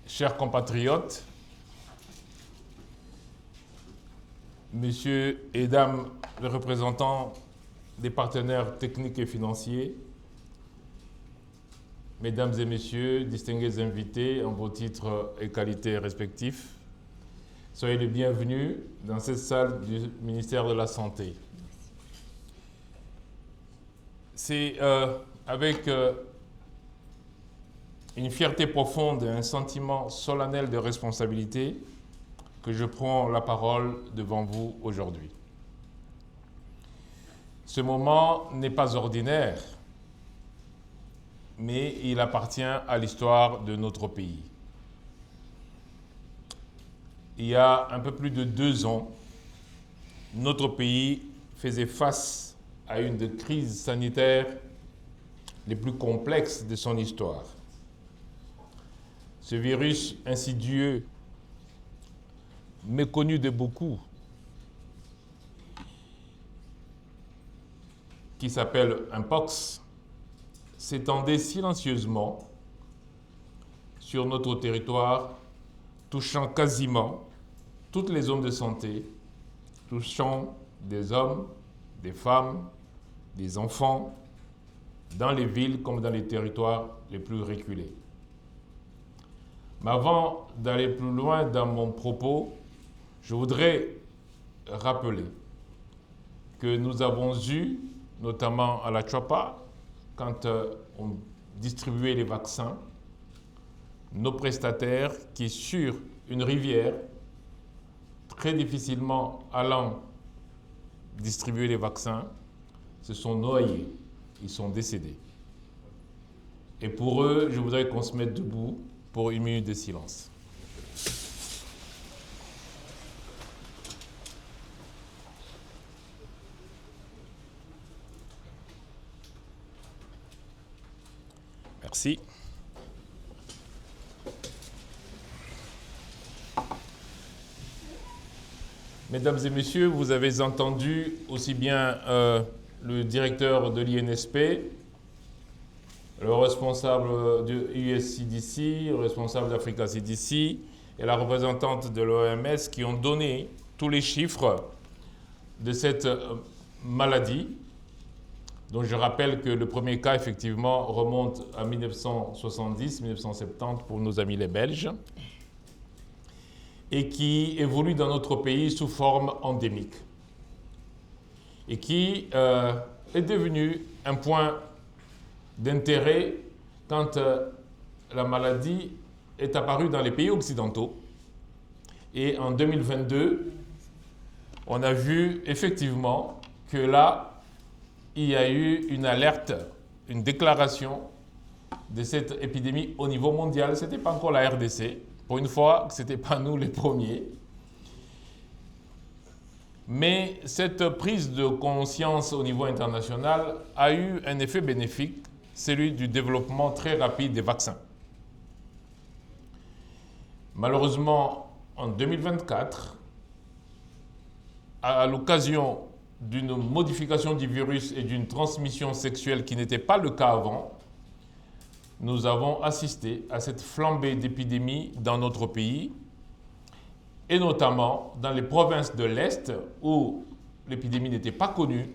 Chers compatriotes, Messieurs et Dames les représentants des partenaires techniques et financiers, Mesdames et Messieurs, distingués invités en vos titres et qualités respectifs, soyez les bienvenus dans cette salle du ministère de la Santé. C'est avec une fierté profonde et un sentiment solennel de responsabilité que je prends la parole devant vous aujourd'hui. Ce moment n'est pas ordinaire, mais il appartient à l'histoire de notre pays. Il y a un peu plus de 2 ans, notre pays faisait face à une des crises sanitaires les plus complexes de son histoire. Ce virus insidieux, méconnu de beaucoup, qui s'appelle Mpox, s'étendait silencieusement sur notre territoire, touchant quasiment toutes les zones de santé, touchant des hommes, des femmes, des enfants, dans les villes comme dans les territoires les plus reculés. Mais avant d'aller plus loin dans mon propos, je voudrais rappeler que nous avons eu, notamment à la Chapa, quand on distribuait les vaccins, nos prestataires qui, sur une rivière, très difficilement allant distribuer les vaccins, se sont noyés, ils sont décédés. Et pour eux, je voudrais qu'on se mette debout pour 1 minute de silence. Merci. Mesdames et messieurs, vous avez entendu aussi bien le directeur de l'INSP, le responsable du USCDC, le responsable d'Africa CDC et la représentante de l'OMS qui ont donné tous les chiffres de cette maladie, dont je rappelle que le premier cas, effectivement, remonte à 1970-1970 pour nos amis les Belges, et qui évolue dans notre pays sous forme endémique, et qui est devenu un point d'intérêt quand la maladie est apparue dans les pays occidentaux. Et en 2022, on a vu effectivement que là, il y a eu une alerte, une déclaration de cette épidémie au niveau mondial. Ce n'était pas encore la RDC. Pour une fois, ce n'était pas nous les premiers. Mais cette prise de conscience au niveau international a eu un effet bénéfique, celui du développement très rapide des vaccins. Malheureusement, en 2024, à l'occasion d'une modification du virus et d'une transmission sexuelle qui n'était pas le cas avant, nous avons assisté à cette flambée d'épidémie dans notre pays, et notamment dans les provinces de l'Est où l'épidémie n'était pas connue,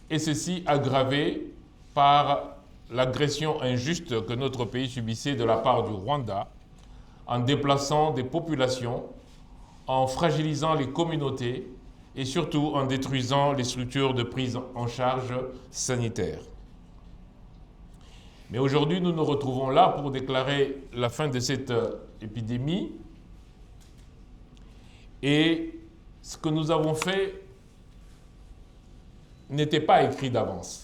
et ceci aggravé par l'agression injuste que notre pays subissait de la part du Rwanda, en déplaçant des populations, en fragilisant les communautés et surtout en détruisant les structures de prise en charge sanitaire. Mais aujourd'hui, nous nous retrouvons là pour déclarer la fin de cette épidémie. Et ce que nous avons fait n'était pas écrit d'avance.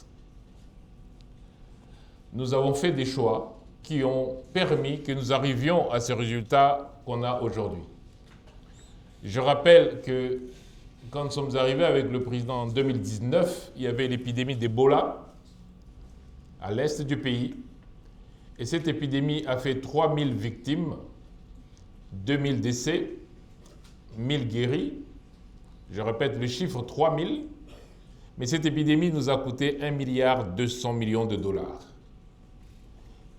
Nous avons fait des choix qui ont permis que nous arrivions à ce résultat qu'on a aujourd'hui. Je rappelle que quand nous sommes arrivés avec le président en 2019, il y avait l'épidémie d'Ebola à l'est du pays. Et cette épidémie a fait 3000 victimes, 2000 décès, 1000 guéris. Je répète le chiffre 3000. Mais cette épidémie nous a coûté 1,2 milliard de dollars.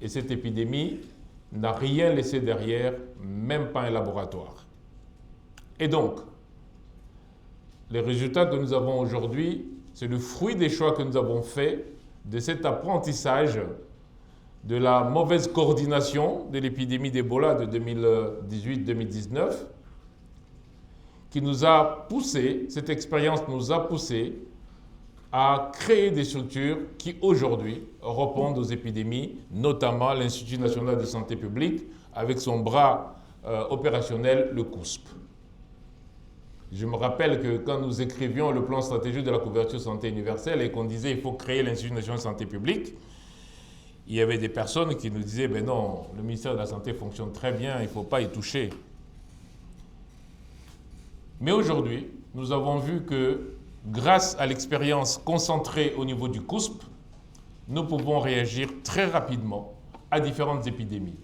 Et cette épidémie n'a rien laissé derrière, même pas un laboratoire. Et donc, les résultats que nous avons aujourd'hui, c'est le fruit des choix que nous avons faits, de cet apprentissage, de la mauvaise coordination de l'épidémie d'Ebola de 2018-2019, qui nous a poussé, cette expérience nous a poussé à créer des structures qui aujourd'hui répondent aux épidémies, notamment l'Institut national de santé publique, avec son bras opérationnel, le COUSP. Je me rappelle que quand nous écrivions le plan stratégique de la couverture santé universelle et qu'on disait qu'il faut créer l'Institut national de santé publique, il y avait des personnes qui nous disaient « ben non, le ministère de la Santé fonctionne très bien, il ne faut pas y toucher ». Mais aujourd'hui, nous avons vu que grâce à l'expérience concentrée au niveau du COUSP, nous pouvons réagir très rapidement à différentes épidémies.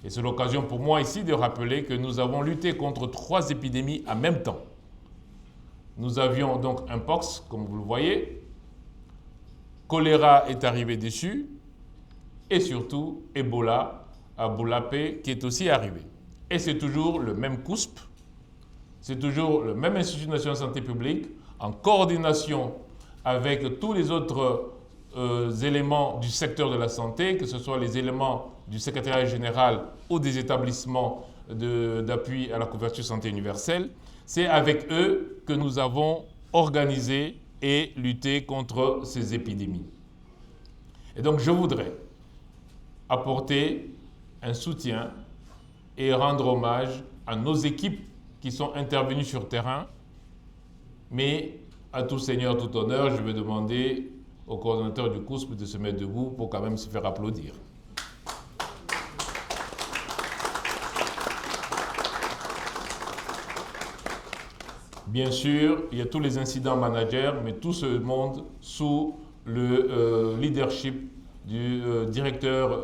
Et c'est l'occasion pour moi ici de rappeler que nous avons lutté contre 3 épidémies en même temps. Nous avions donc un pox, comme vous le voyez, choléra est arrivé dessus, et surtout Ebola, à Boulapé, qui est aussi arrivé. Et c'est toujours le même COUSP, c'est toujours le même Institut national de santé publique, en coordination avec tous les autres éléments du secteur de la santé, que ce soit les éléments du secrétariat général ou des établissements d'appui à la couverture santé universelle. C'est avec eux que nous avons organisé et lutté contre ces épidémies. Et donc je voudrais apporter un soutien et rendre hommage à nos équipes qui sont intervenues sur terrain, mais à tout seigneur, tout honneur, je vais demander au coordonnateur du COUSP de se mettre debout pour quand même se faire applaudir. Bien sûr, il y a tous les incidents managers, mais tout ce monde sous le leadership du directeur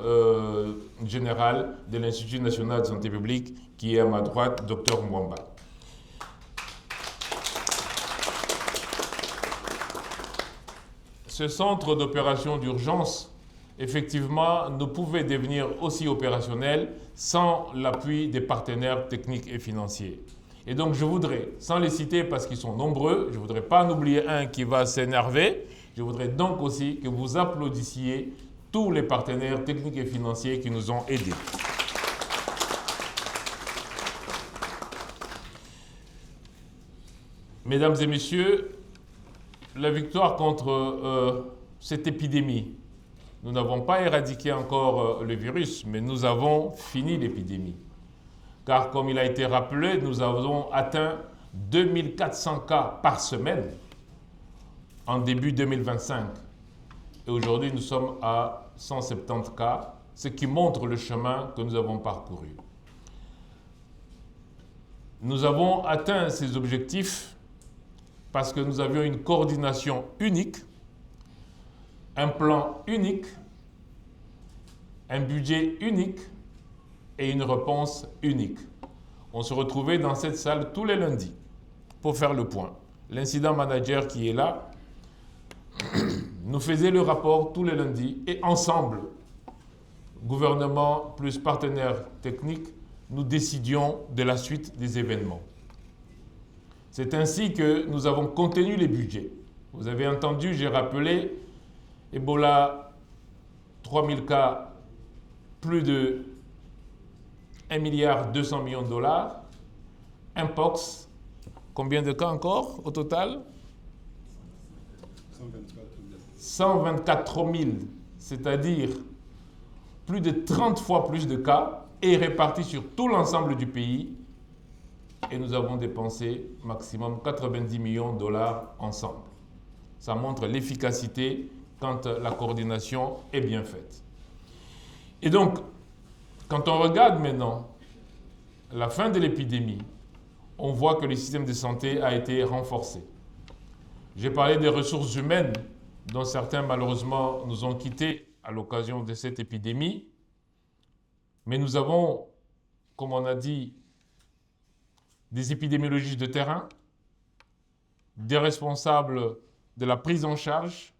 général de l'Institut national de santé publique, qui est à ma droite, Dr Mwamba. Ce centre d'opération d'urgence, effectivement, ne pouvait devenir aussi opérationnel sans l'appui des partenaires techniques et financiers. Et donc je voudrais, sans les citer parce qu'ils sont nombreux, je ne voudrais pas en oublier un qui va s'énerver, je voudrais donc aussi que vous applaudissiez tous les partenaires techniques et financiers qui nous ont aidés. Mesdames et messieurs, la victoire contre cette épidémie, nous n'avons pas éradiqué encore le virus, mais nous avons fini l'épidémie. Car comme il a été rappelé, nous avons atteint 2400 cas par semaine en début 2025. Et aujourd'hui, nous sommes à 170 cas, ce qui montre le chemin que nous avons parcouru. Nous avons atteint ces objectifs parce que nous avions une coordination unique, un plan unique, un budget unique et une réponse unique. On se retrouvait dans cette salle tous les lundis pour faire le point. L'incident manager qui est là nous faisait le rapport tous les lundis et ensemble, gouvernement plus partenaires techniques, nous décidions de la suite des événements. C'est ainsi que nous avons contenu les budgets. Vous avez entendu, j'ai rappelé, Ebola, 3000 cas, plus de 1,2 milliard $. Mpox, combien de cas encore au total? 124 000, c'est-à-dire plus de 30 fois plus de cas et répartis sur tout l'ensemble du pays. Et nous avons dépensé maximum 90 millions $ ensemble. Ça montre l'efficacité quand la coordination est bien faite. Et donc, quand on regarde maintenant la fin de l'épidémie, on voit que le système de santé a été renforcé. J'ai parlé des ressources humaines, dont certains malheureusement nous ont quittés à l'occasion de cette épidémie. Mais nous avons, comme on a dit, des épidémiologistes de terrain, des responsables de la prise en charge,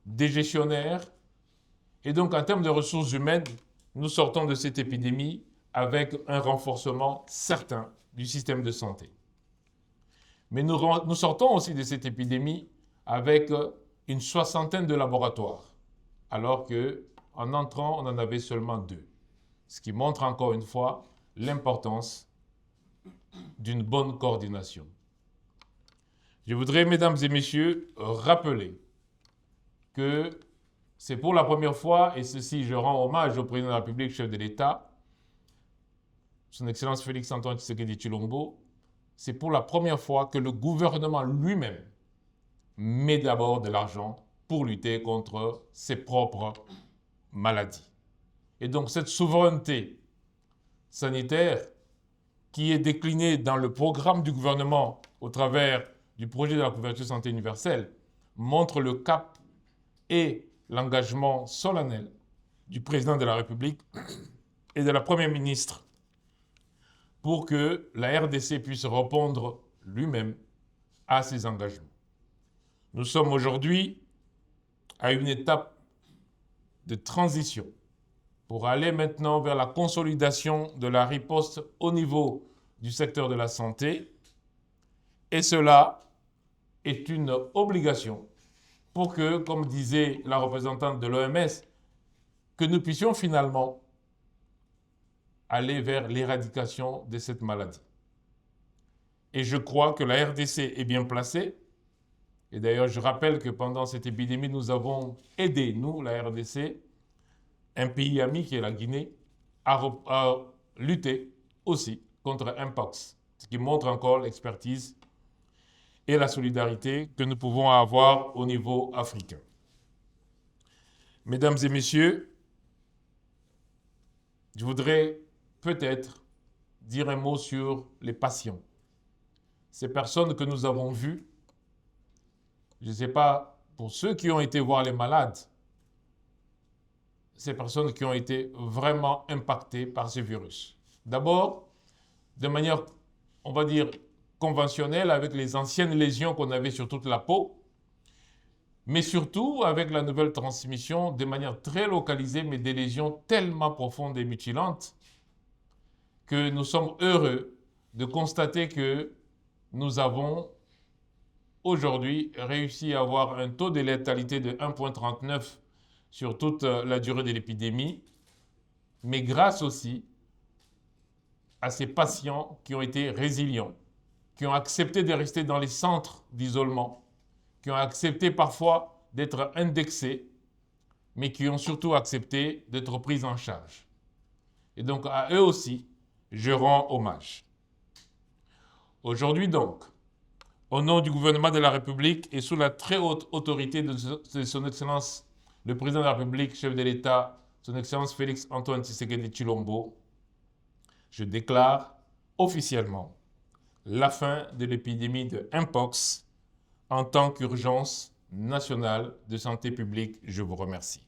des gestionnaires. Et donc, en termes de ressources humaines, nous sortons de cette épidémie avec un renforcement certain du système de santé. Mais nous sortons aussi de cette épidémie avec une soixantaine de laboratoires, alors qu'en entrant, on en avait seulement 2. Ce qui montre encore une fois l'importance d'une bonne coordination. Je voudrais, mesdames et messieurs, rappeler que c'est pour la première fois, et ceci, je rends hommage au président de la République, chef de l'État, son Excellence Félix-Antoine Tshisekedi Tshilombo, c'est pour la première fois que le gouvernement lui-même met d'abord de l'argent pour lutter contre ses propres maladies. Et donc cette souveraineté sanitaire qui est déclinée dans le programme du gouvernement au travers du projet de la couverture santé universelle montre le cap et l'engagement solennel du président de la République et de la Première ministre pour que la RDC puisse répondre lui-même à ses engagements. Nous sommes aujourd'hui à une étape de transition pour aller maintenant vers la consolidation de la riposte au niveau du secteur de la santé. Et cela est une obligation pour que, comme disait la représentante de l'OMS, que nous puissions finalement aller vers l'éradication de cette maladie. Et je crois que la RDC est bien placée. Et d'ailleurs, je rappelle que pendant cette épidémie, nous avons aidé, nous, la RDC, un pays ami qui est la Guinée, à lutter aussi contre Mpox, ce qui montre encore l'expertise et la solidarité que nous pouvons avoir au niveau africain. Mesdames et messieurs, je voudrais peut-être dire un mot sur les patients. Ces personnes que nous avons vues, je ne sais pas, pour ceux qui ont été voir les malades, ces personnes qui ont été vraiment impactées par ce virus. D'abord, de manière, on va dire, conventionnelle, avec les anciennes lésions qu'on avait sur toute la peau, mais surtout avec la nouvelle transmission, de manière très localisée, mais des lésions tellement profondes et mutilantes, que nous sommes heureux de constater que nous avons aujourd'hui réussi à avoir un taux de létalité de 1,39 sur toute la durée de l'épidémie, mais grâce aussi à ces patients qui ont été résilients, qui ont accepté de rester dans les centres d'isolement, qui ont accepté parfois d'être indexés, mais qui ont surtout accepté d'être pris en charge. Et donc à eux aussi, je rends hommage. Aujourd'hui donc, au nom du gouvernement de la République et sous la très haute autorité de son Excellence le président de la République, chef de l'État, son Excellence Félix-Antoine Tshisekedi Tshilombo, je déclare officiellement la fin de l'épidémie de Mpox en tant qu'urgence nationale de santé publique. Je vous remercie.